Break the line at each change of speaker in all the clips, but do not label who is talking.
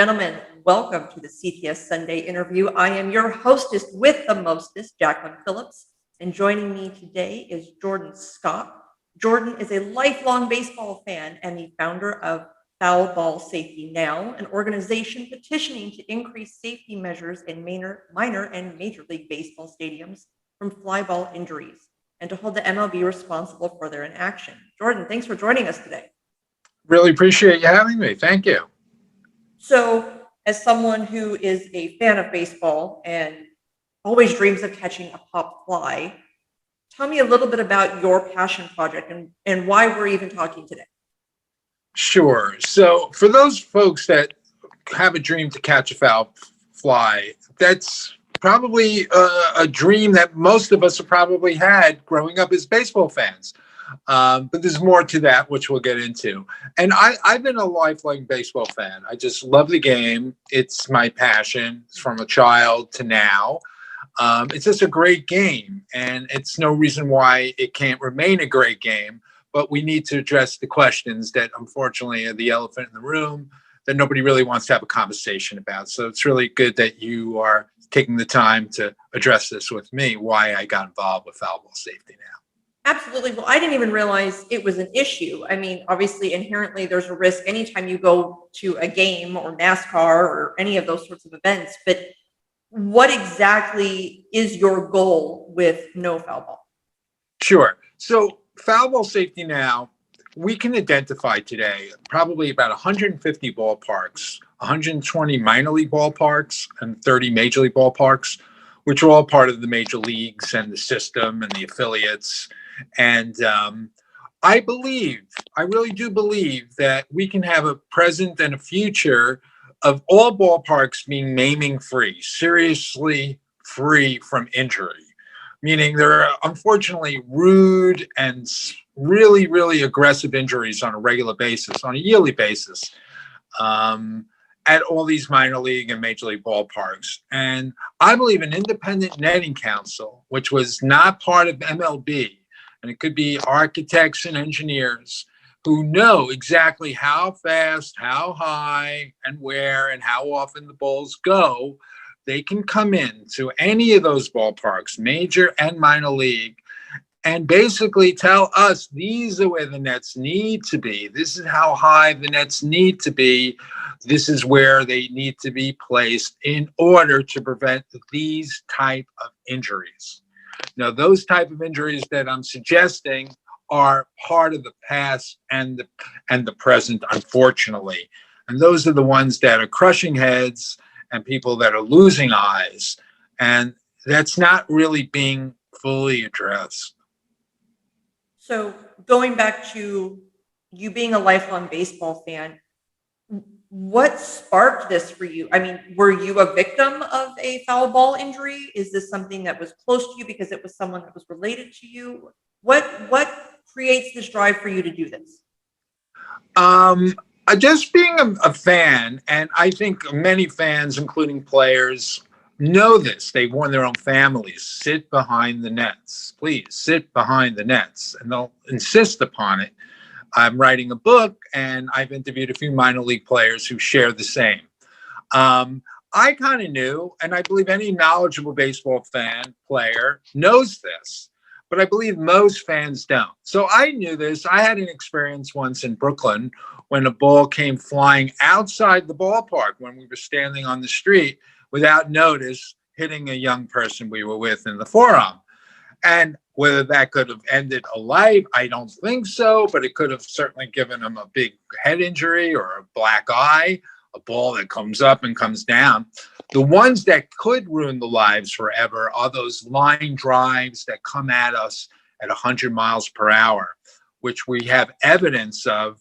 gentlemen, welcome to the CTS Sunday interview. I am your hostess with the mostest, Jacquelyn Phillips, and joining me today is Jordan Skopp. Jordan is a lifelong baseball fan and the founder of Foul Ball Safety Now, an organization petitioning to increase safety measures in minor and Major League Baseball stadiums from fly ball injuries, and to hold the MLB responsible for their inaction. Jordan, thanks for joining us today.
Really appreciate you having me. Thank you.
So, as someone who is a fan of baseball and always dreams of catching a pop fly, tell me a little bit about your passion project and why we're even talking today.
Sure. So for those folks that have a dream to catch a foul fly, that's probably a dream that most of us have probably had growing up as baseball fans. But there's more to that, which we'll get into. And I've been a lifelong baseball fan. I just love the game. It's my passion from a child to now. It's just a great game, and it's no reason why it can't remain a great game. But we need to address the questions that, unfortunately, are the elephant in the room that nobody really wants to have a conversation about. So it's really good that you are taking the time to address this with me, why I got involved with foul ball safety now.
Absolutely. Well, I didn't even realize it was an issue. I mean, obviously, inherently, there's a risk anytime you go to a game or NASCAR or any of those sorts of events. But what exactly is your goal with no foul ball?
Sure. So foul ball safety now, we can identify today probably about 150 ballparks, 120 minor league ballparks, and 30 major league ballparks, which are all part of the major leagues and the system and the affiliates. And I really do believe that we can have a present and a future of all ballparks being naming free, seriously free from injury. Meaning there are unfortunately rude and really, really aggressive injuries on a regular basis, on a yearly basis, at all these minor league and major league ballparks. And I believe an independent netting council, which was not part of MLB, and it could be architects and engineers who know exactly how fast, how high, and where, and how often the balls go. They can come in to any of those ballparks, major and minor league, and basically tell us these are where the nets need to be. This is how high the nets need to be. This is where they need to be placed in order to prevent these type of injuries. Now, those type of injuries that I'm suggesting are part of the past and the present, unfortunately. And those are the ones that are crushing heads and people that are losing eyes. And that's not really being fully addressed.
So going back to you being a lifelong baseball fan, what sparked this for you? I mean, were you a victim of a foul ball injury? Is this something that was close to you because it was someone that was related to you? What creates this drive for you to do this?
Just being a fan, and I think many fans, including players, know this. They warn their own families, sit behind the nets. Please sit behind the nets. And they'll insist upon it. I'm writing a book, and I've interviewed a few minor league players who share the same. I kind of knew, and I believe any knowledgeable baseball player knows this, but I believe most fans don't. So I knew this. I had an experience once in Brooklyn when a ball came flying outside the ballpark when we were standing on the street without notice, hitting a young person we were with in the forearm. And whether that could have ended a life, I don't think so, but it could have certainly given him a big head injury or a black eye, a ball that comes up and comes down. The ones that could ruin the lives forever are those line drives that come at us at 100 miles per hour, which we have evidence of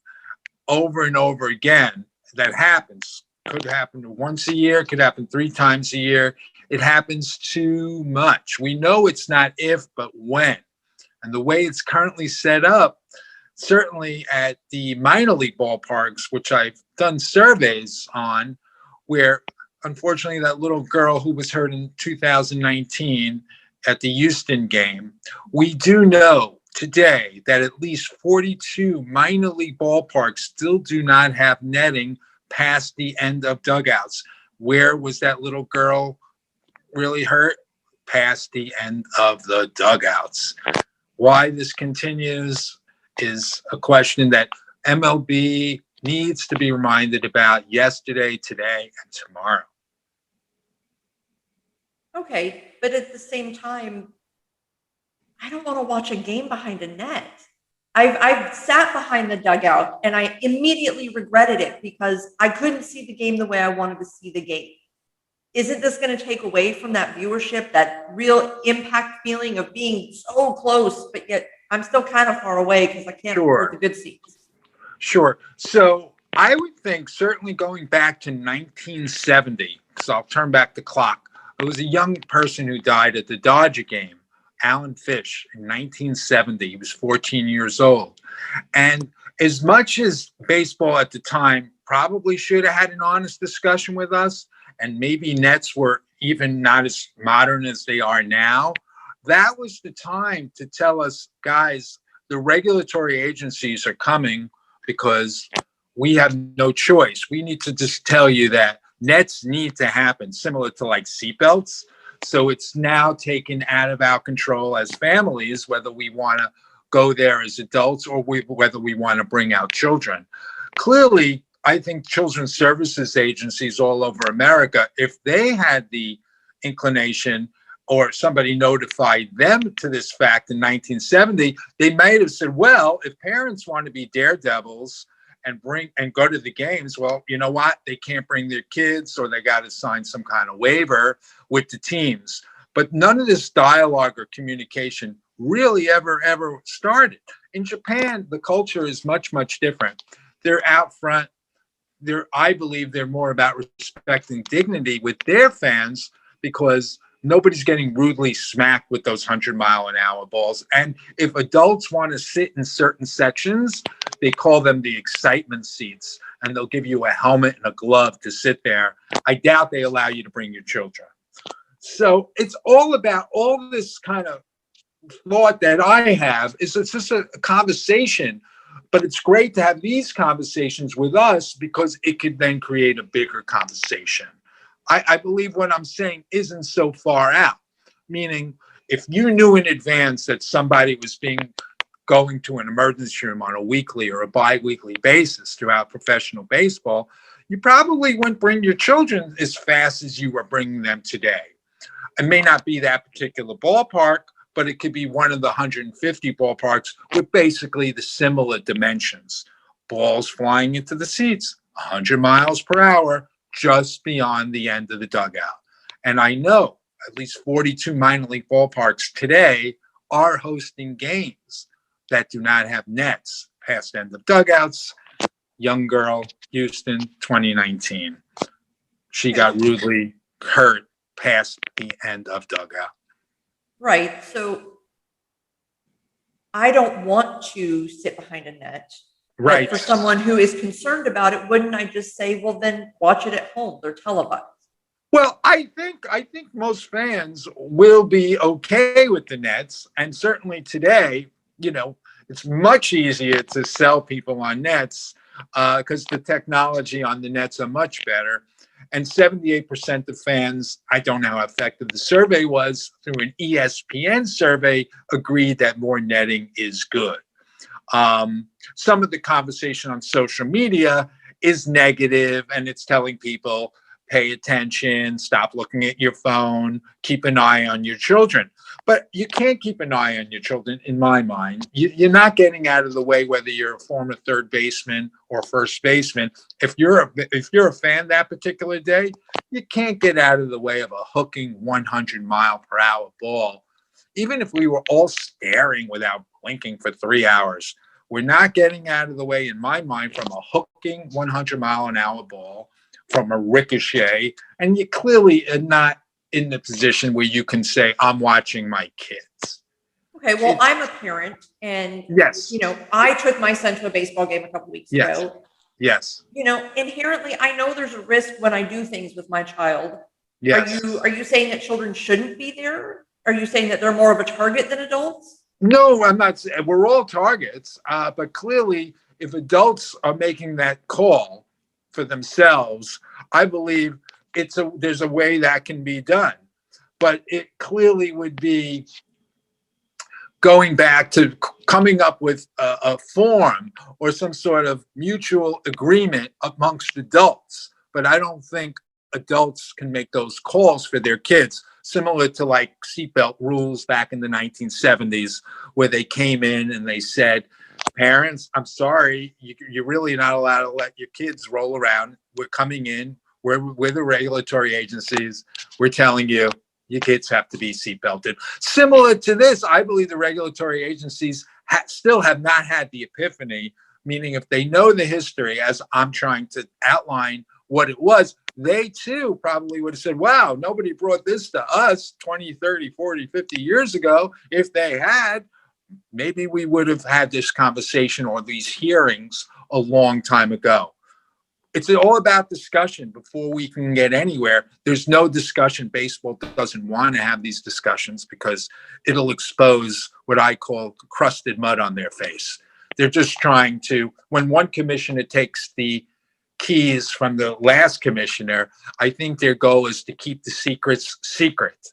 over and over again that happens. Could happen once a year, could happen 3 times a year. It happens too much. We know it's not if, but when. And the way it's currently set up, certainly at the minor league ballparks, which I've done surveys on, where unfortunately that little girl who was hurt in 2019 at the Houston game, we do know today that at least 42 minor league ballparks still do not have netting past the end of dugouts. Where was that little girl really hurt? Past the end of the dugouts. Why this continues is a question that MLB needs to be reminded about yesterday, today, and tomorrow.
Okay, but at the same time, I don't want to watch a game behind a net. I've sat behind the dugout and I immediately regretted it because I couldn't see the game the way I wanted to see the game. Isn't this going to take away from that viewership, that real impact feeling of being so close, but yet I'm still kind of far away because I can't afford the good seats?
Sure. So I would think certainly going back to 1970, because I'll turn back the clock. It was a young person who died at the Dodger game, Alan Fish, in 1970. He was 14 years old. And as much as baseball at the time probably should have had an honest discussion with us, and maybe nets were even not as modern as they are now, that was the time to tell us, guys, the regulatory agencies are coming because we have no choice. We need to just tell you that nets need to happen, similar to like seatbelts. So it's now taken out of our control as families, whether we want to go there as adults or whether we want to bring our children. Clearly, I think children's services agencies all over America, if they had the inclination or somebody notified them to this fact in 1970, they might have said, well, if parents want to be daredevils and go to the games, well, you know what? They can't bring their kids, or they got to sign some kind of waiver with the teams. But none of this dialogue or communication really ever started. In Japan, the culture is much, much different. They're out front. I believe they're more about respecting dignity with their fans because nobody's getting rudely smacked with those 100-mile-an-hour balls. And if adults want to sit in certain sections, they call them the excitement seats, and they'll give you a helmet and a glove to sit there. I doubt they allow you to bring your children. So it's all about all this kind of thought that I have is it's just a conversation. But it's great to have these conversations with us because it could then create a bigger conversation. I believe what I'm saying isn't so far out, meaning if you knew in advance that somebody was going to an emergency room on a weekly or a bi-weekly basis throughout professional baseball, you probably wouldn't bring your children as fast as you are bringing them today. It may not be that particular ballpark, but it could be one of the 150 ballparks with basically the similar dimensions. Balls flying into the seats, 100 miles per hour, just beyond the end of the dugout. And I know at least 42 minor league ballparks today are hosting games that do not have nets past end of dugouts. Young girl, Houston, 2019. She got rudely hurt past the end of dugout.
Right. So I don't want to sit behind a net.
Right.
For someone who is concerned about it, wouldn't I just say, well, then watch it at home? They're televised.
Well, I think most fans will be okay with the nets. And certainly today, it's much easier to sell people on nets because the technology on the nets are much better. And 78% of fans, I don't know how effective the survey was, through an ESPN survey, agreed that more netting is good. Some of the conversation on social media is negative, and it's telling people, pay attention, stop looking at your phone, keep an eye on your children. But you can't keep an eye on your children, in my mind. You're not getting out of the way whether you're a former third baseman or first baseman. If you're a fan that particular day, you can't get out of the way of a hooking 100-mile-per-hour ball. Even if we were all staring without blinking for 3 hours, we're not getting out of the way, in my mind, from a hooking 100-mile-an-hour ball, from a ricochet, and you clearly are not in the position where you can say, I'm watching my kids.
Okay, well, I'm a parent, and
yes,
I took my son to a baseball game a couple weeks ago.
Yes.
Inherently, I know there's a risk when I do things with my child.
Yes.
Are you saying that children shouldn't be there? Are you saying that they're more of a target than adults?
No, I'm not saying we're all targets, but clearly, if adults are making that call, for themselves, I believe there's a way that can be done. But it clearly would be going back to coming up with a form or some sort of mutual agreement amongst adults. But I don't think adults can make those calls for their kids, similar to like seatbelt rules back in the 1970s, where they came in and they said, parents, I'm sorry, you're really not allowed to let your kids roll around. We're coming in, we're the regulatory agencies. We're telling you, your kids have to be seatbelted. Similar to this, I believe the regulatory agencies still have not had the epiphany, meaning if they know the history, as I'm trying to outline what it was, they too probably would have said, wow, nobody brought this to us 20, 30, 40, 50 years ago. If they had, maybe we would have had this conversation or these hearings a long time ago. It's all about discussion before we can get anywhere. There's no discussion. Baseball doesn't want to have these discussions because it'll expose what I call crusted mud on their face. They're just trying to, when one commissioner takes the keys from the last commissioner, I think their goal is to keep the secrets secret.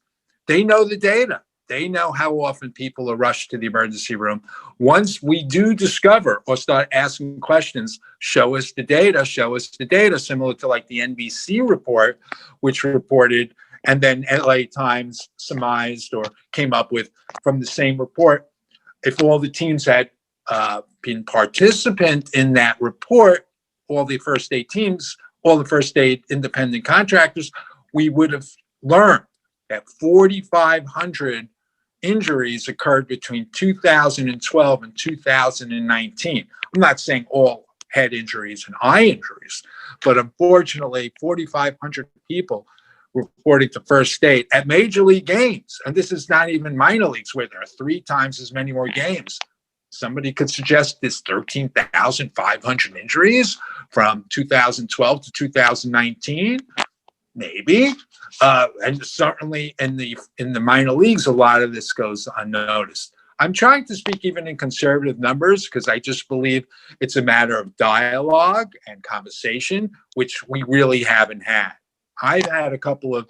They know the data. They know how often people are rushed to the emergency room. Once we do discover or start asking questions, show us the data, similar to like the NBC report, which reported, and then LA Times surmised or came up with from the same report. If all the teams had been participant in that report, all the first aid teams, all the first aid independent contractors, we would have learned that 4,500 injuries occurred between 2012 and 2019. I'm not saying all head injuries and eye injuries, but unfortunately, 4,500 people reported to first aid at major league games. And this is not even minor leagues where there are 3 times as many more games. Somebody could suggest this 13,500 injuries from 2012 to 2019. Maybe, and certainly in the minor leagues, a lot of this goes unnoticed. I'm trying to speak even in conservative numbers because I just believe it's a matter of dialogue and conversation, which we really haven't had. I've had a couple of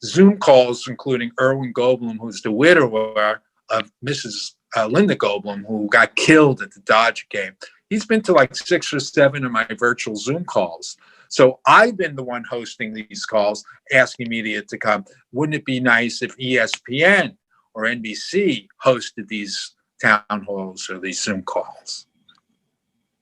Zoom calls, including Erwin Goldblum, who's the widower of Mrs. Linda Goldblum, who got killed at the Dodger game. He's been to like 6 or 7 of my virtual Zoom calls. So I've been the one hosting these calls, asking media to come. Wouldn't it be nice if ESPN or NBC hosted these town halls or these Zoom calls?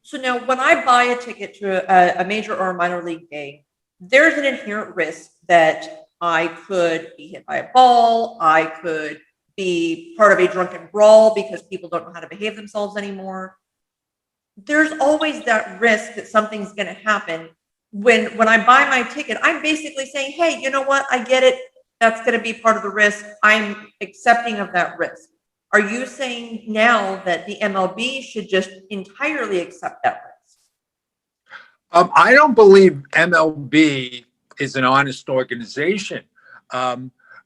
So now when I buy a ticket to a major or a minor league game, there's an inherent risk that I could be hit by a ball. I could be part of a drunken brawl because people don't know how to behave themselves anymore. There's always that risk that something's going to happen. When I buy my ticket, I'm basically saying, hey, you know what? I get it. That's going to be part of the risk. I'm accepting of that risk. Are you saying now that the MLB should just entirely accept that risk?
I don't believe MLB is an honest organization.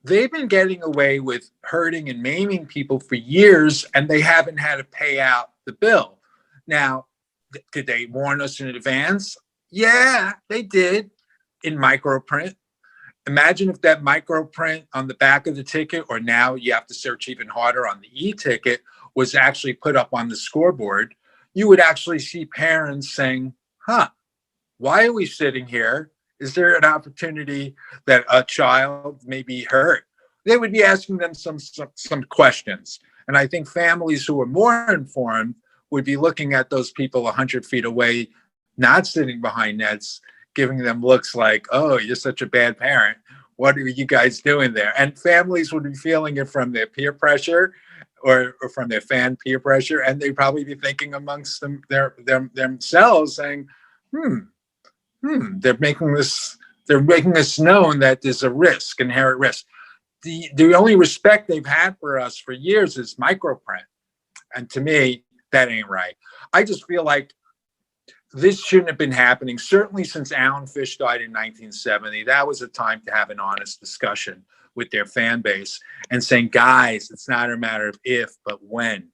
They've been getting away with hurting and maiming people for years, and they haven't had to pay out the bill. Now, did they warn us in advance? Yeah, they did, in microprint. Imagine if that microprint on the back of the ticket, or now you have to search even harder on the e-ticket, was actually put up on the scoreboard. You would actually see parents saying, why are we sitting here? Is there an opportunity that a child may be hurt? They would be asking them some questions. And I think families who are more informed would be looking at those people 100 feet away, not sitting behind nets, giving them looks like, oh, you're such a bad parent. What are you guys doing there? And families would be feeling it from their peer pressure or from their fan peer pressure. And they'd probably be thinking amongst themselves saying, they're making this known that there's a risk, inherent risk. The only respect they've had for us for years is microprint. And to me, that ain't right. I just feel like this shouldn't have been happening. Certainly since Alan Fish died in 1970, that was a time to have an honest discussion with their fan base and saying, guys, it's not a matter of if, but when.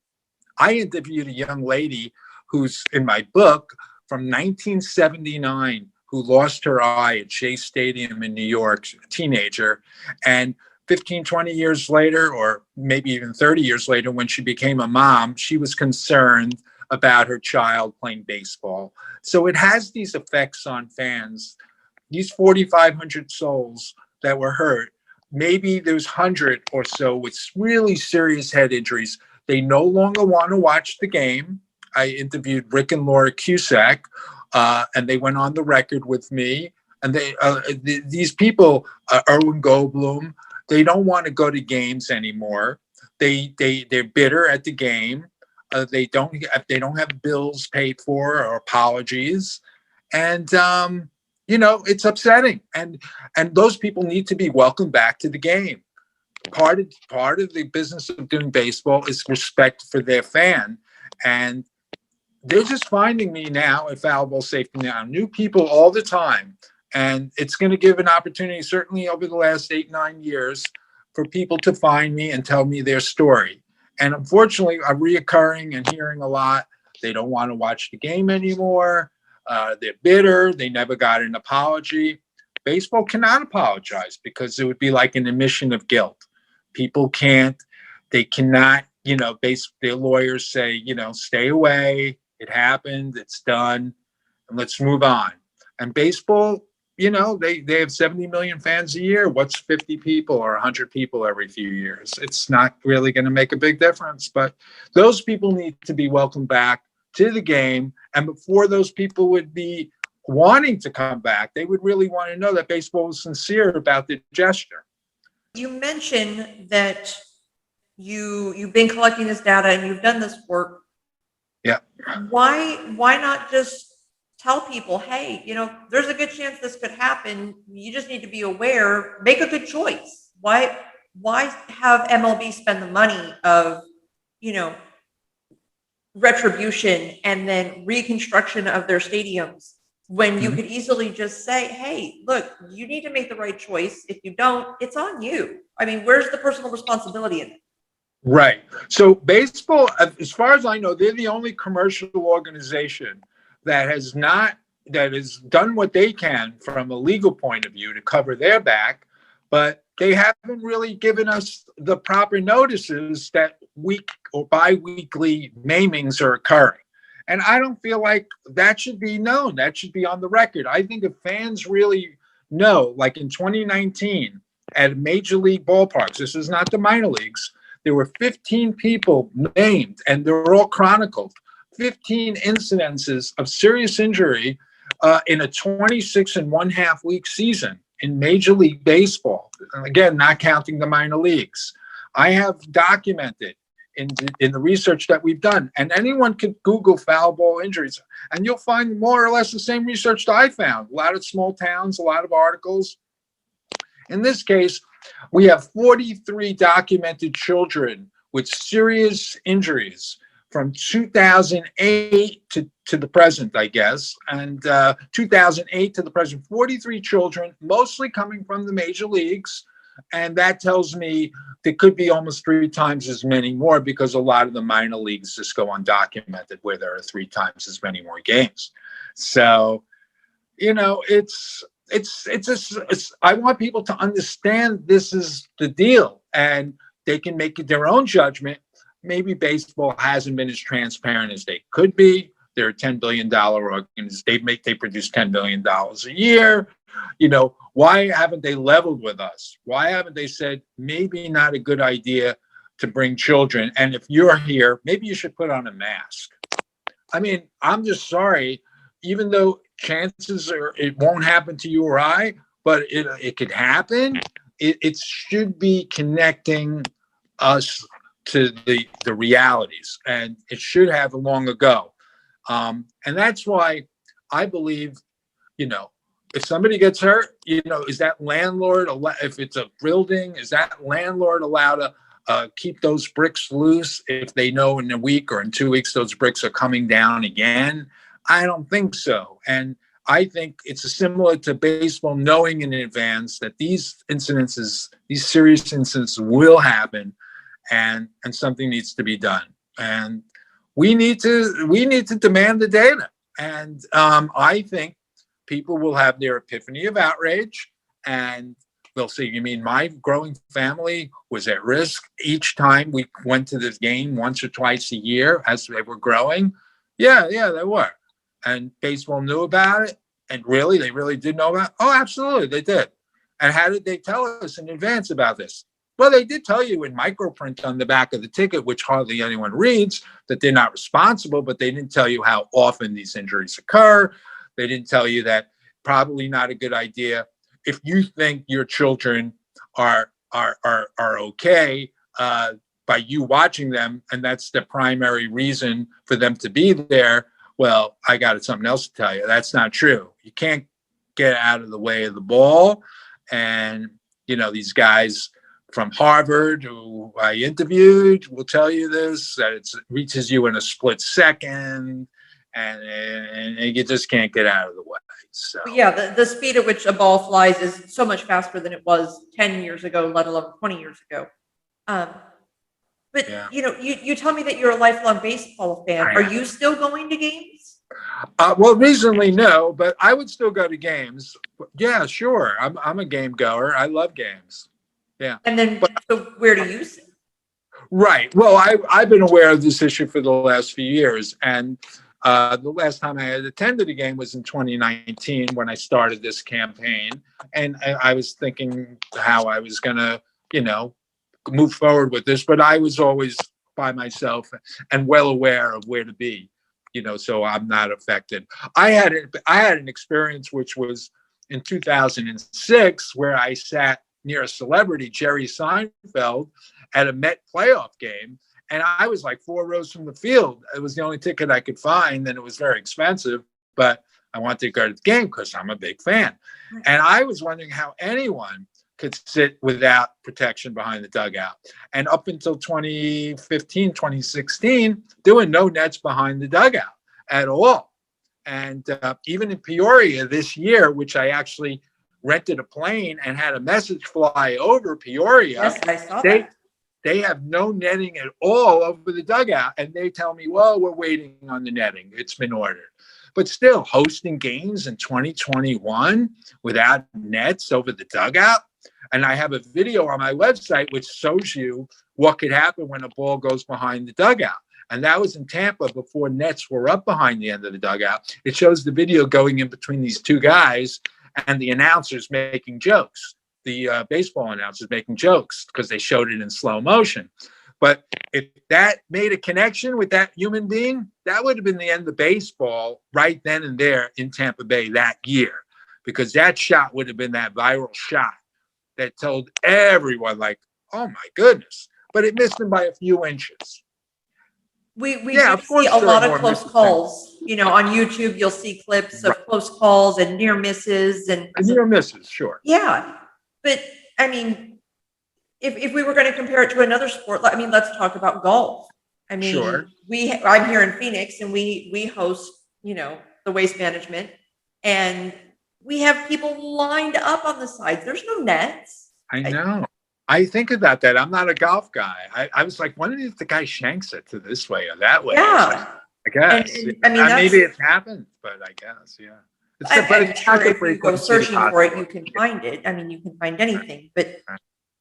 I interviewed a young lady who's in my book from 1979, who lost her eye at Shea Stadium in New York, a teenager. And 15, 20 years later, or maybe even 30 years later, when she became a mom, she was concerned about her child playing baseball. So it has these effects on fans. These 4,500 souls that were hurt, maybe there's 100 or so with really serious head injuries. They no longer want to watch the game. I interviewed Rick and Laura Cusack, and they went on the record with me. And these people, Erwin Goldblum, they don't want to go to games anymore. They're bitter at the game. They don't have bills paid for or apologies, and it's upsetting. And those people need to be welcomed back to the game. Part of the business of doing baseball is respect for their fan, and they're just finding me now at Foul Ball Safety Now, new people all the time. And it's going to give an opportunity, certainly over the last 8-9 years, for people to find me and tell me their story. And unfortunately, I'm reoccurring and hearing a lot. They don't want to watch the game anymore. They're bitter. They never got an apology. Baseball cannot apologize because it would be like an admission of guilt. People they cannot, their lawyers say, stay away. It happened. It's done. And let's move on. And baseball, they have 70 million fans a year. What's 50 people or 100 people every few years? It's not really going to make a big difference. But those people need to be welcomed back to the game. And before those people would be wanting to come back, they would really want to know that baseball was sincere about the gesture.
You mentioned that you've been collecting this data and you've done this work.
Yeah.
Why not just tell people, hey, there's a good chance this could happen. You just need to be aware, make a good choice. Why have MLB spend the money of, retribution and then reconstruction of their stadiums when you could easily just say, hey, look, you need to make the right choice. If you don't, it's on you. I mean, where's the personal responsibility in it?
Right. So baseball, as far as I know, they're the only commercial organization that has done what they can from a legal point of view to cover their back, but they haven't really given us the proper notices that week or bi-weekly maimings are occurring. And I don't feel like that should be known. That should be on the record. I think if fans really know, like in 2019 at major league ballparks, this is not the minor leagues, there were 15 people named, and they're all chronicled. 15 incidences of serious injury in a 26.5 week season in Major League Baseball. Again, not counting the minor leagues. I have documented in the research that we've done, and anyone can Google foul ball injuries, and you'll find more or less the same research that I found. A lot of small towns, a lot of articles. In this case, we have 43 documented children with serious injuries from 2008 to the present, I guess, and 2008 to the present, 43 children, mostly coming from the major leagues. And that tells me there could be almost 3 times as many more because a lot of the minor leagues just go undocumented where there are 3 times as many more games. So, I want people to understand this is the deal and they can make their own judgment. Maybe baseball hasn't been as transparent as they could be. They're a $10 billion organization. They produce $10 billion a year. Why haven't they leveled with us? Why haven't they said maybe not a good idea to bring children? And if you're here, maybe you should put on a mask. I mean, I'm just sorry, even though chances are it won't happen to you or I, but it could happen. It should be connecting us to the realities, and it should have long ago. And that's why I believe, if somebody gets hurt, is that landlord, if it's a building, is that landlord allowed to keep those bricks loose if they know in a week or in 2 weeks those bricks are coming down again? I don't think so. And I think it's similar to baseball, knowing in advance that these serious incidents will happen, and something needs to be done. And we need to demand the data. And I think people will have their epiphany of outrage, and they'll say, you mean my growing family was at risk each time we went to this game once or twice a year as they were growing? Yeah, they were. And baseball knew about it. And really, they really did know about it? Oh, absolutely, they did. And how did they tell us in advance about this? Well, they did tell you in microprint on the back of the ticket, which hardly anyone reads, that they're not responsible, but they didn't tell you how often these injuries occur. They didn't tell you that probably not a good idea. If you think your children are okay by you watching them, and that's the primary reason for them to be there, well, I got something else to tell you. That's not true. You can't get out of the way of the ball. And, these guys from Harvard who I interviewed will tell you this, that it reaches you in a split second, and you just can't get out of the way. So
yeah, the speed at which a ball flies is so much faster than it was 10 years ago, let alone 20 years ago. But
yeah.
you tell me that you're a lifelong baseball fan. Are you still going to games?
Well, recently, no, but I would still go to games. Yeah, sure. I'm a game goer. I love games. Yeah.
And then, so where do you sit?
Right. Well, I've been aware of this issue for the last few years, and the last time I had attended a game was in 2019 when I started this campaign, and I was thinking how I was going to, move forward with this, but I was always by myself and well aware of where to be, so I'm not affected. I had an experience which was in 2006 where I sat near a celebrity, Jerry Seinfeld, at a Met playoff game. And I was like 4 rows from the field. It was the only ticket I could find, and it was very expensive, but I wanted to go to the game because I'm a big fan. And I was wondering how anyone could sit without protection behind the dugout. And up until 2015, 2016, there were no nets behind the dugout at all. And even in Peoria this year, which I actually rented a plane and had a message fly over Peoria.
Yes, I saw that.
They have no netting at all over the dugout. And they tell me, well, we're waiting on the netting. It's been ordered. But still, hosting games in 2021 without nets over the dugout. And I have a video on my website which shows you what could happen when a ball goes behind the dugout. And that was in Tampa before nets were up behind the end of the dugout. It shows the video going in between these two guys and the announcers making jokes. The baseball announcers making jokes because they showed it in slow motion. But if that made a connection with that human being, that would have been the end of baseball right then and there in Tampa Bay that year, because that shot would have been that viral shot that told everyone, like, oh my goodness, but it missed them by a few inches.
We do see a lot of close calls. On YouTube, you'll see clips of close calls and near misses and
near misses, sure.
Yeah, but I mean, if we were going to compare it to another sport, let's talk about golf.
Sure.
I'm here in Phoenix, and we host, the Waste Management, and we have people lined up on the sides. There's no nets.
I know. I think about that. I'm not a golf guy. I was like, wondering if the guy shanks it to this way or that way.
Yeah.
I guess.
And
maybe it's happened, but I guess, yeah.
Sure, if you go searching for it, you can find it. You can find anything. But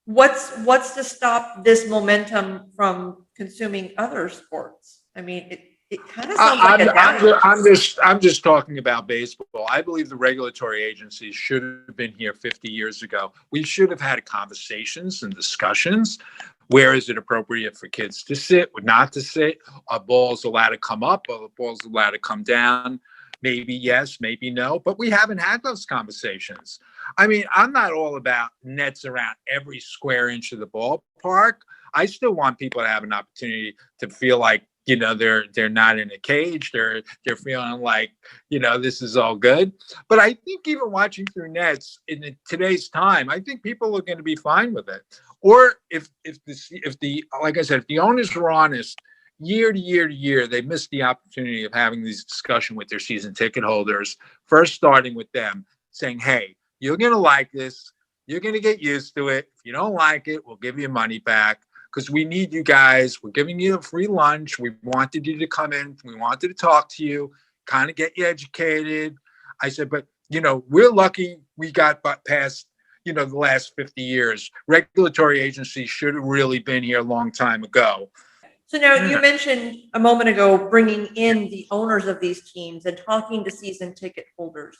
what's to stop this momentum from consuming other sports? It kind of sounds like a downgrade.
I'm just talking about baseball. I believe the regulatory agencies should have been here 50 years ago. We should have had conversations and discussions. Where is it appropriate for kids to sit, or not to sit? Are balls allowed to come up? Are balls allowed to come down? Maybe yes, maybe no. But we haven't had those conversations. I'm not all about nets around every square inch of the ballpark. I still want people to have an opportunity to feel like, they're not in a cage. They're feeling like, this is all good. But I think even watching through nets in today's time, I think people are going to be fine with it. Or if like I said, if the owners were honest, year to year to year, they missed the opportunity of having these discussions with their season ticket holders, first starting with them, saying, hey, you're going to like this. You're going to get used to it. If you don't like it, we'll give you money back. Because we need you guys. We're giving you a free lunch. We wanted you to come in. We wanted to talk to you, kind of get you educated. I said, but we're lucky we got past, the last 50 years. Regulatory agencies should have really been here a long time ago.
So now you mentioned a moment ago bringing in the owners of these teams and talking to season ticket holders.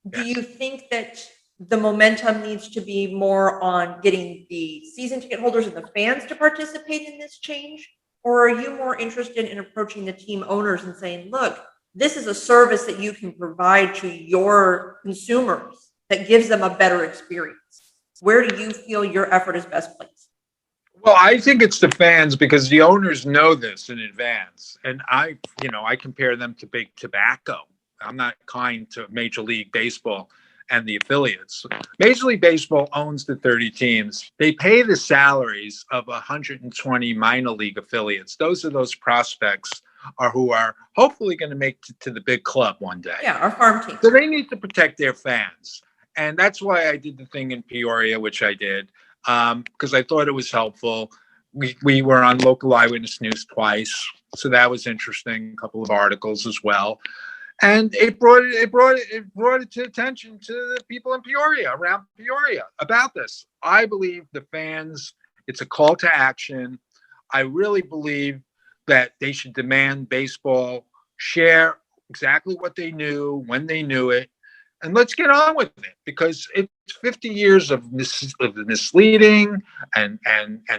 Do you think that the momentum needs to be more on getting the season ticket holders and the fans to participate in this change? Or are you more interested in approaching the team owners and saying, look, this is a service that you can provide to your consumers that gives them a better experience? Where do you feel your effort is best placed?
Well, I think it's the fans because the owners know this in advance. And I compare them to big tobacco. I'm not kind to Major League Baseball and the affiliates. Major League Baseball owns the 30 teams. They pay the salaries of 120 minor league affiliates. Those are those prospects who are hopefully going to make it to the big club one day.
Yeah, our farm team.
So they need to protect their fans. And that's why I did the thing in Peoria, which I did, because I thought it was helpful. We were on local Eyewitness News twice, so that was interesting. A couple of articles as well. And it brought it to attention to the people in Peoria, around Peoria, about this. I believe the fans, it's a call to action. I really believe that they should demand baseball share exactly what they knew, when they knew it, and let's get on with it, because it's 50 years of misleading and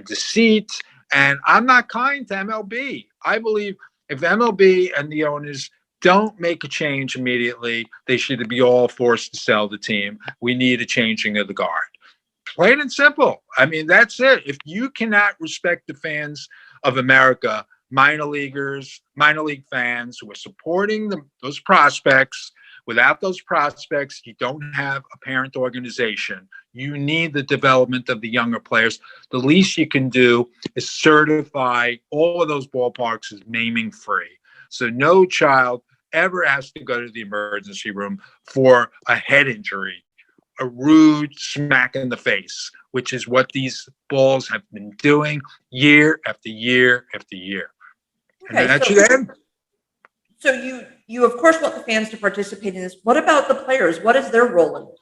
deceit. And I'm not kind to MLB. I believe if MLB and the owners don't make a change immediately, they should be all forced to sell the team. We need a changing of the guard. Plain and simple. I mean, that's it. If you cannot respect the fans of America, minor league fans who are supporting those prospects, without those prospects, you don't have a parent organization. You need the development of the younger players. The least you can do is certify all of those ballparks as maiming free. So no child ever has to go to the emergency room for a head injury, a rude smack in the face, which is what these balls have been doing year after year after year.
Okay,
and that should end.
So you of course want the fans to participate in this. What about the players? What is their role in this?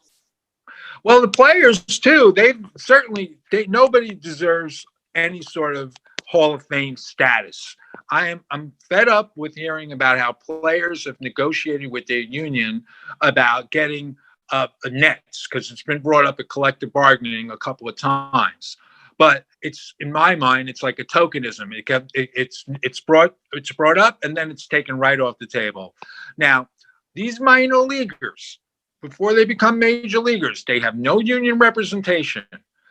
Well, the players too, nobody deserves any sort of Hall of Fame status. I'm fed up with hearing about how players have negotiated with their union about getting nets, because it's been brought up at collective bargaining a couple of times. But it's, in my mind, it's like a tokenism. It's brought up and then it's taken right off the table. Now, these minor leaguers, before they become major leaguers, they have no union representation.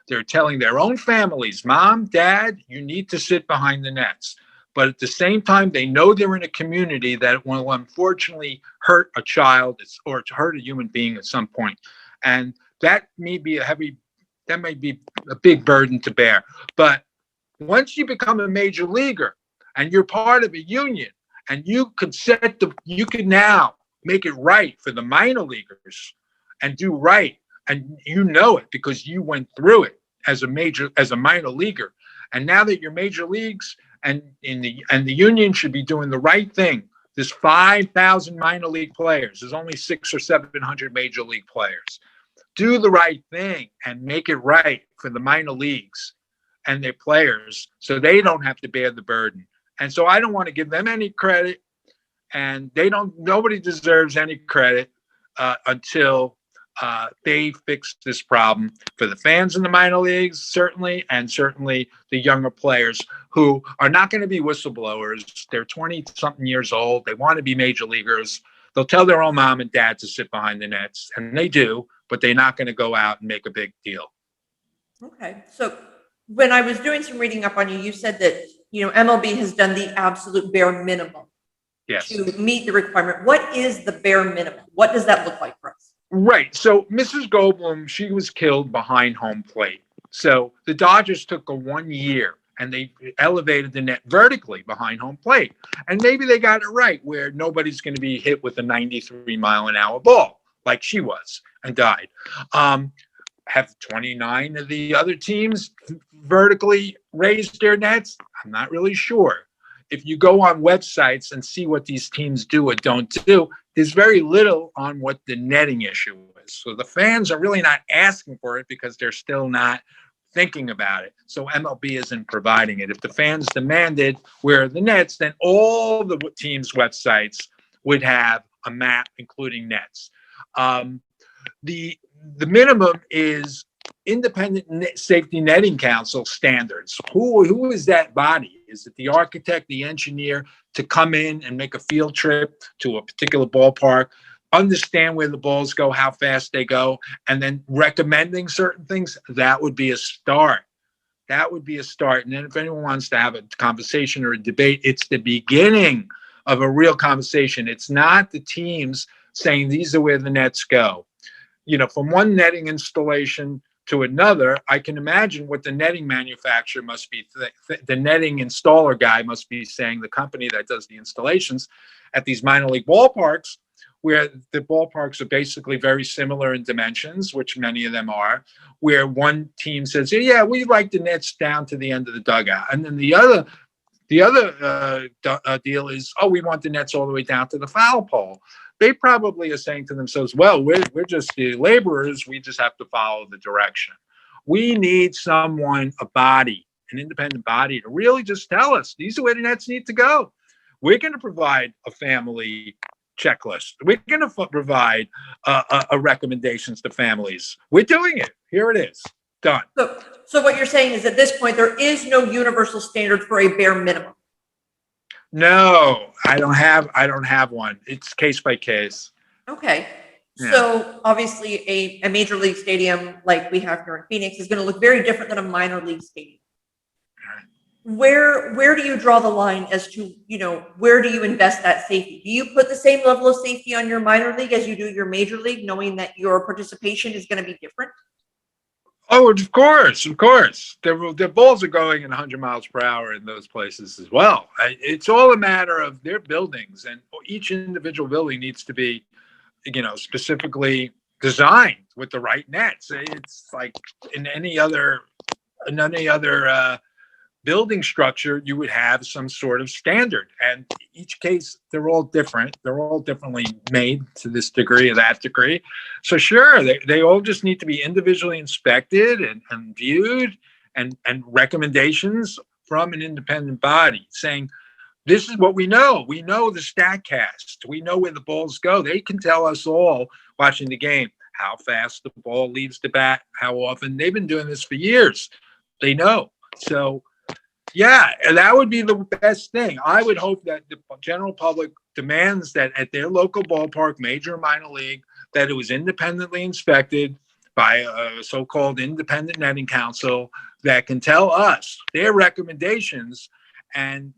They're telling their own families, Mom, Dad, you need to sit behind the nets. But at the same time, they know they're in a community that will unfortunately hurt a child or to hurt a human being at some point. And that may be a big burden to bear. But once you become a major leaguer and you're part of a union, and you could now make it right for the minor leaguers and do right. And you know it because you went through it as a minor leaguer. And now that you're major leagues and the union should be doing the right thing. There's 5,000 minor league players. There's only 600 or 700 major league players. Do the right thing and make it right for the minor leagues and their players so they don't have to bear the burden. And so I don't want to give them any credit, and nobody deserves any credit until they fix this problem for the fans in the minor leagues, certainly, and certainly the younger players who are not going to be whistleblowers. They're 20-something years old. They want to be major leaguers. They'll tell their own mom and dad to sit behind the nets, and they do, but they're not going to go out and make a big deal.
Okay. So when I was doing some reading up on you, you said that, MLB has done the absolute bare minimum to meet the requirement. What is the bare minimum? What does that look like for us?
Right. So Mrs. Goldblum, she was killed behind home plate. So the Dodgers took a 1 year and they elevated the net vertically behind home plate. And maybe they got it right where nobody's going to be hit with a 93-mile-an-hour ball like she was and died. Have 29 of the other teams vertically raised their nets? I'm not really sure. if you go on websites and see what these teams do or don't do, there's very little on what the netting issue is. So the fans are really not asking for it because they're still not thinking about it. So MLB isn't providing it. If the fans demanded where are the nets, then all the teams' websites would have a map including nets. The minimum is Independent Safety Netting Council standards. Who is that body? Is it the architect, the engineer, to come in and make a field trip to a particular ballpark, understand where the balls go, how fast they go, and then recommending certain things? That would be a start. That would be a start. And then if anyone wants to have a conversation or a debate, it's the beginning of a real conversation. It's not the teams saying these are where the nets go. From one netting installation to another, I can imagine what the netting manufacturer must be, the netting installer guy must be saying, the company that does the installations at these minor league ballparks, where the ballparks are basically very similar in dimensions, which many of them are, where one team says, yeah, we like the nets down to the end of the dugout. And then the other deal is, we want the nets all the way down to the foul pole. They probably are saying to themselves, well, we're just the laborers. We just have to follow the direction. We need someone, a body, an independent body, to really just tell us these are where the nets need to go. We're going to provide a family checklist. We're going to provide a recommendations to families. We're doing it. Here it is. Done.
So what you're saying is at this point, there is no universal standard for a bare minimum.
No, I don't have one. It's case by case.
Okay.
Yeah.
So obviously a major league stadium like we have here in Phoenix is going to look very different than a minor league stadium. Where do you draw the line as to, where do you invest that safety? Do you put the same level of safety on your minor league as you do your major league, knowing that your participation is going to be different?
Oh, of course. Their balls are going at 100 miles per hour in those places as well. It's all a matter of their buildings, and each individual building needs to be, specifically designed with the right nets. It's like in any other building structure, you would have some sort of standard. And each case, they're all different. They're all differently made to this degree or that degree. So sure, they all just need to be individually inspected and viewed and recommendations from an independent body saying, this is what we know. We know the StatCast. We know where the balls go. They can tell us all watching the game how fast the ball leaves the bat, how often. They've been doing this for years. They know. So yeah, that would be the best thing. I would hope that the general public demands that at their local ballpark, major or minor league, that it was independently inspected by a so-called independent netting council that can tell us their recommendations. And,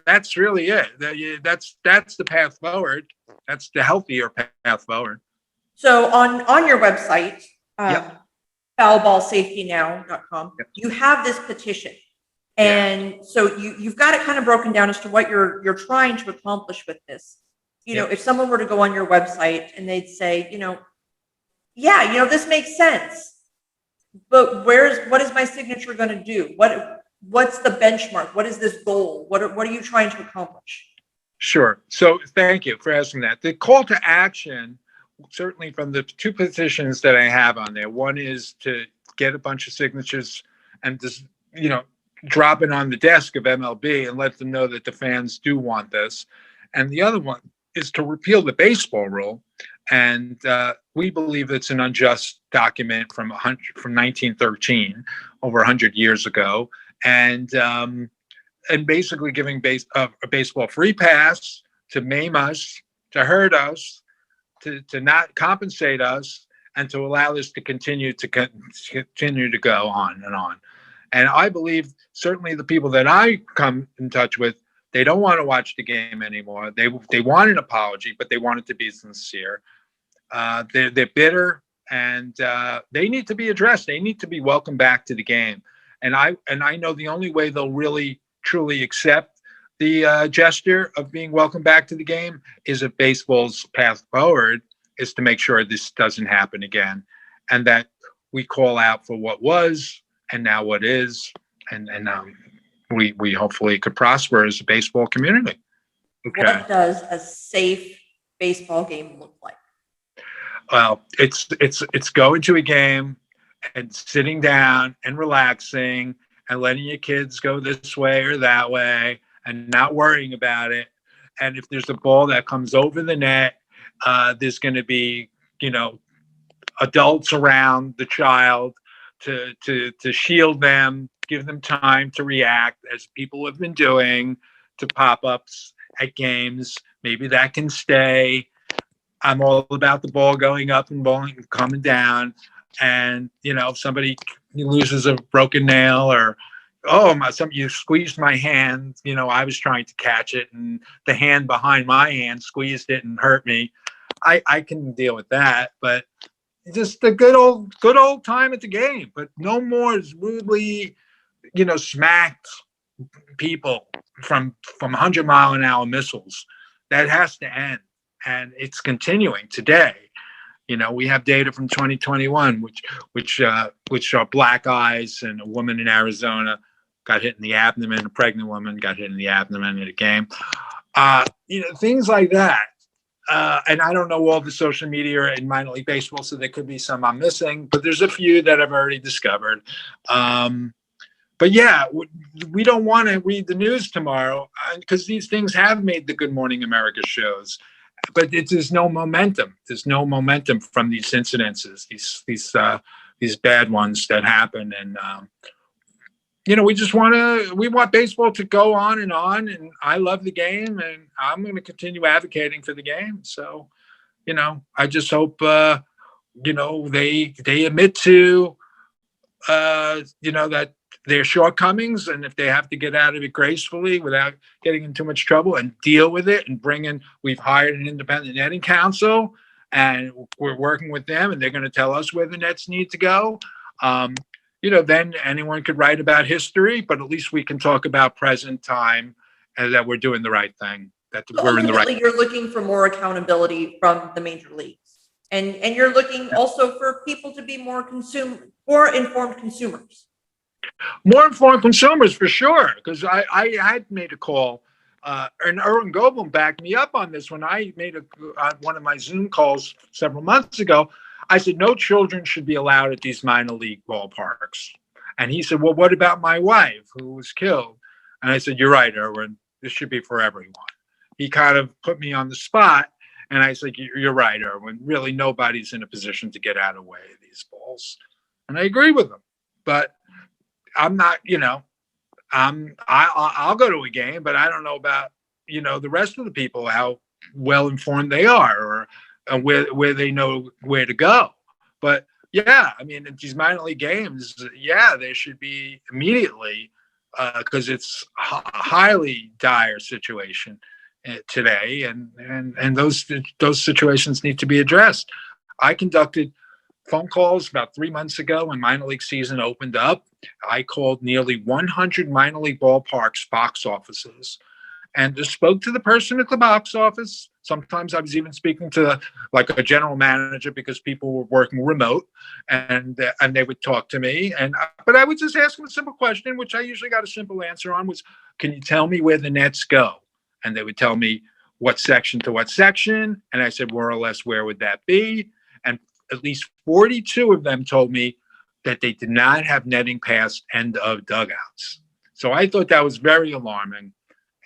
that's really it. That's the path forward. That's the healthier path forward.
So on your website,
Yep.
foulballsafetynow.com,
Yep.
you have this petition. And so you've got it kind of broken down as to what you're trying to accomplish with this. If someone were to go on your website and they'd say, this makes sense, but what is my signature going to do? What's the benchmark? What is this goal? What are you trying to accomplish?
Sure. So thank you for asking that. The call to action, certainly from the two petitions that I have on there, one is to get a bunch of signatures and just, drop it on the desk of MLB and let them know that the fans do want this. And the other one is to repeal the baseball rule. And we believe it's an unjust document from 1913, over 100 years ago. And basically giving a baseball free pass to maim us, to hurt us, to not compensate us, and to allow this to continue to go on and on. And I believe certainly the people that I come in touch with, they don't want to watch the game anymore. They want an apology, but they want it to be sincere. They're bitter, and they need to be addressed. They need to be welcomed back to the game. And I know the only way they'll really truly accept the gesture of being welcomed back to the game is if baseball's path forward is to make sure this doesn't happen again, and that we call out for what was and now what is, and we hopefully could prosper as a baseball community. Okay.
What does a safe baseball game look like?
Well, it's going to a game and sitting down and relaxing and letting your kids go this way or that way and not worrying about it. And if there's a ball that comes over the net, there's going to be, adults around the child to shield them, give them time to react, as people have been doing, to pop-ups at games. Maybe that can stay. I'm all about the ball going up and ball coming down. And, if somebody loses a broken nail or, you squeezed my hand, I was trying to catch it and the hand behind my hand squeezed it and hurt me. I can deal with that, but just the good old time at the game, but no more rudely, smacked people from 100-mile-an-hour missiles. That has to end. And it's continuing today. We have data from 2021, which are black eyes, and a woman in Arizona got hit in the abdomen. A pregnant woman got hit in the abdomen at a game. Things like that. And I don't know all the social media in minor league baseball, so there could be some I'm missing, but there's a few that I've already discovered. But yeah, we don't want to read the news tomorrow because these things have made the Good Morning America shows. But there's no momentum. There's no momentum from these incidences, these bad ones that happen. And, we want baseball to go on. And I love the game, and I'm going to continue advocating for the game. So, I just hope, they admit to, that their shortcomings, and if they have to get out of it gracefully without getting in too much trouble, and deal with it, and we've hired an independent netting council, and we're working with them, and they're going to tell us where the nets need to go. Then anyone could write about history, but at least we can talk about present time and that we're doing the right thing, that we're in the right.
You're looking for more accountability from the major leagues, and you're looking also for people to be more informed consumers.
More informed consumers, for sure, because I had made a call, and Erwin Goebel backed me up on this when I made one of my Zoom calls several months ago. I said, no children should be allowed at these minor league ballparks. And he said, well, what about my wife who was killed? And I said, you're right, Erwin, this should be for everyone. He kind of put me on the spot, and I said, you're right, Erwin, really nobody's in a position to get out of the way of these balls. And I agree with him, but I'm not, I'll go to a game, but I don't know about, the rest of the people, how well informed they are, or where they know where to go. But yeah, I mean, in these minor league games, yeah, they should be immediately, because it's a highly dire situation today, and those situations need to be addressed. I conducted phone calls about 3 months ago when minor league season opened up. I called nearly 100 minor league ballparks box offices and just spoke to the person at the box office. Sometimes I was even speaking to like a general manager because people were working remote, and they would talk to me. But I would just ask them a simple question, which I usually got a simple answer on, was, can you tell me where the nets go? And they would tell me what section to what section. And I said, more or less, where would that be? And at least 42 of them told me that they did not have netting past end of dugouts. So I thought that was very alarming,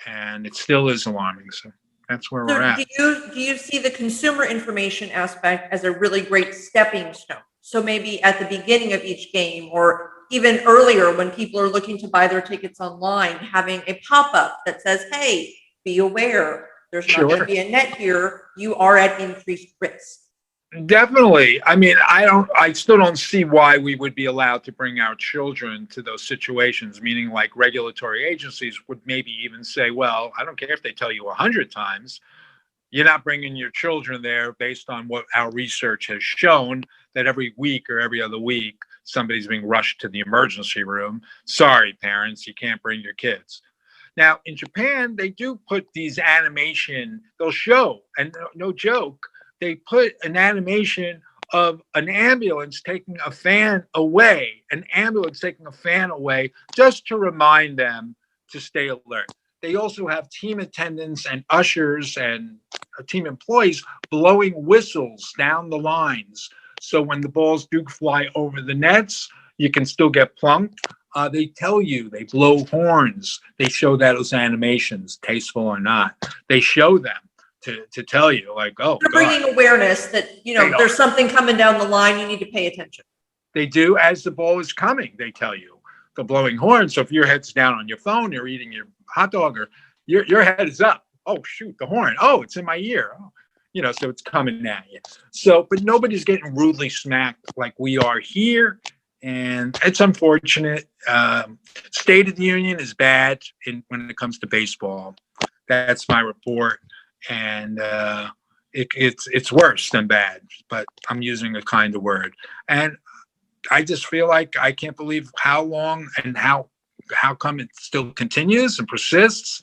and it still is alarming. So that's where we're at.
Do you see the consumer information aspect as a really great stepping stone? So maybe at the beginning of each game, or even earlier when people are looking to buy their tickets online, having a pop-up that says, hey, be aware, there's not going to be a net here. You are at increased risk.
Definitely. I mean, I still don't see why we would be allowed to bring our children to those situations, meaning like regulatory agencies would maybe even say, well, I don't care if they tell you 100 times, you're not bringing your children there based on what our research has shown, that every week or every other week, somebody's being rushed to the emergency room. Sorry, parents, you can't bring your kids. Now, in Japan, they do put these animation, they'll show, and no joke, they put an animation of an ambulance taking a fan away, just to remind them to stay alert. They also have team attendants and ushers and team employees blowing whistles down the lines. So when the balls do fly over the nets, you can still get plunked. They tell you, they blow horns. They show those animations, tasteful or not. They show them to tell you, like, oh,
they're bringing awareness that, there's something coming down the line. You need to pay attention.
They do as the ball is coming. They tell you the blowing horn. So if your head's down on your phone, you're eating your hot dog, or your head is up. Oh, shoot, the horn. Oh, it's in my ear. Oh. So it's coming at you. So, but nobody's getting rudely smacked like we are here. And it's unfortunate. State of the Union is bad when it comes to baseball. That's my report. And it's worse than bad, but I'm using a kinder word. And I just feel like I can't believe how long and how come it still continues and persists,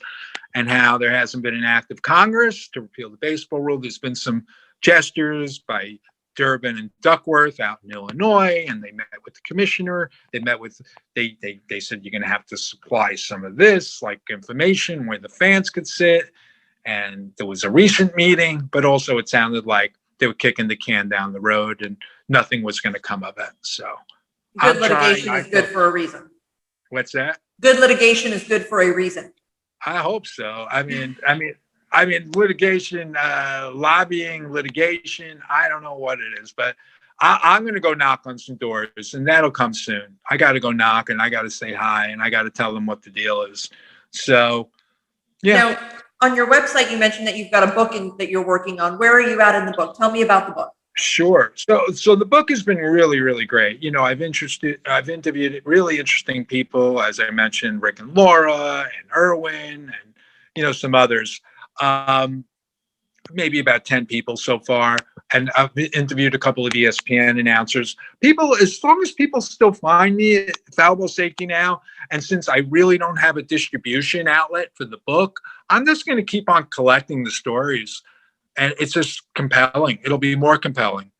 and how there hasn't been an act of Congress to repeal the baseball rule. There's been some gestures by Durbin and Duckworth out in Illinois, and they met with the commissioner. They said you're going to have to supply some of this, like information where the fans could sit. And there was a recent meeting, but also it sounded like they were kicking the can down the road and nothing was going to come of it. So
good litigation is good for a reason.
What's that?
Good litigation is good for a reason.
I hope so. I mean, litigation, lobbying, litigation. I don't know what it is, but I'm going to go knock on some doors, and that'll come soon. I got to go knock, and I got to say hi, and I got to tell them what the deal is. So, yeah.
Now, on your website, you mentioned that you've got a book that you're working on. Where are you at in the book? Tell me about the book.
Sure. So the book has been really, really great. I've interviewed really interesting people, as I mentioned, Rick and Laura and Irwin and, some others. Maybe about 10 people so far. And I've interviewed a couple of ESPN announcers. People, as long as people still find me at Foul Ball Safety Now, and since I really don't have a distribution outlet for the book, I'm just going to keep on collecting the stories. And it's just compelling. It'll be more compelling.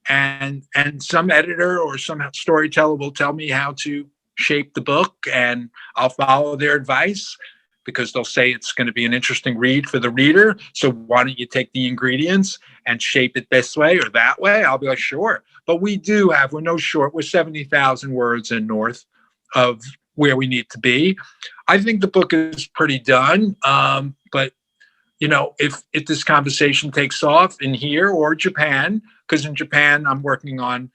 And some editor or some storyteller will tell me how to shape the book, and I'll follow their advice, because they'll say it's going to be an interesting read for the reader. So why don't you take the ingredients and shape it this way or that way? I'll be like, sure. But we're no short. We're 70,000 words and north of where we need to be. I think the book is pretty done. But if this conversation takes off in here or Japan, because in Japan I'm working on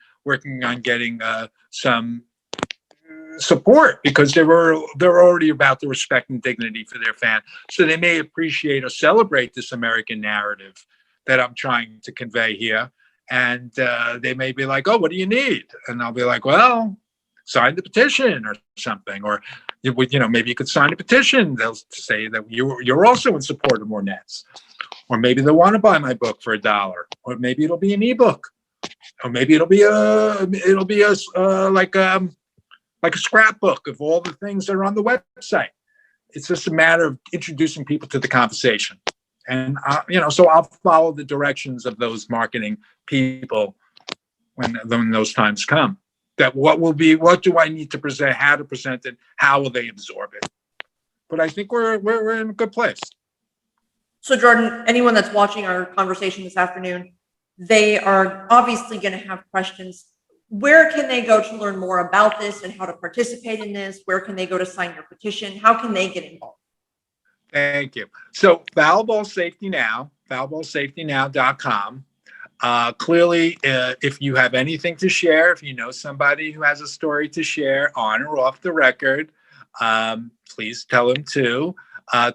getting some support, because they're already about the respect and dignity for their fan, so they may appreciate or celebrate this American narrative that I'm trying to convey here, and they may be like, oh, what do you need? And I'll be like, well, sign the petition or something, or maybe you could sign a petition. They'll say that you're also in support of more nets, or maybe they'll want to buy my book for $1, or maybe it'll be an ebook, or maybe it'll be like a scrapbook of all the things that are on the website. It's just a matter of introducing people to the conversation, and so I'll follow the directions of those marketing people when those times come. That what do I need to present, how to present it, how will they absorb it? But I think we're in a good place.
So Jordan, anyone that's watching our conversation this afternoon, they are obviously going to have questions. Where can they go to learn more about this and how to participate in this? Where can they go to sign your petition? How can they get involved?
Thank you. So Foul Ball Safety Now, foulballsafetynow.com. Clearly, if you have anything to share, if you know somebody who has a story to share on or off the record, please tell them to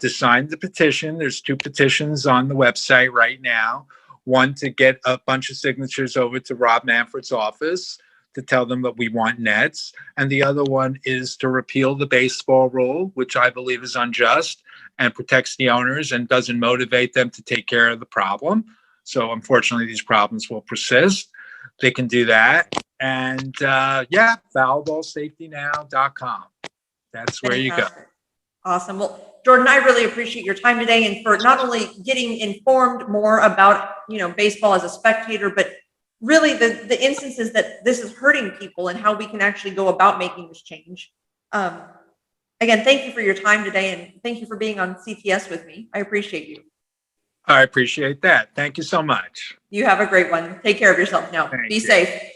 sign the petition. There's 2 petitions on the website right now. One to get a bunch of signatures over to Rob Manfred's office to tell them that we want nets. And the other one is to repeal the baseball rule, which I believe is unjust and protects the owners and doesn't motivate them to take care of the problem. So unfortunately, these problems will persist. They can do that. And foulballsafetynow.com. That's where you go.
Awesome. Well, Jordan, I really appreciate your time today, and for not only getting informed more about, baseball as a spectator, but really the instances that this is hurting people and how we can actually go about making this change. And Again, thank you for your time today, and thank you for being on CTS with me. I appreciate you.
I appreciate that. Thank you so much.
You have a great one. Take care of yourself now.
Thank
Be
you.
safe.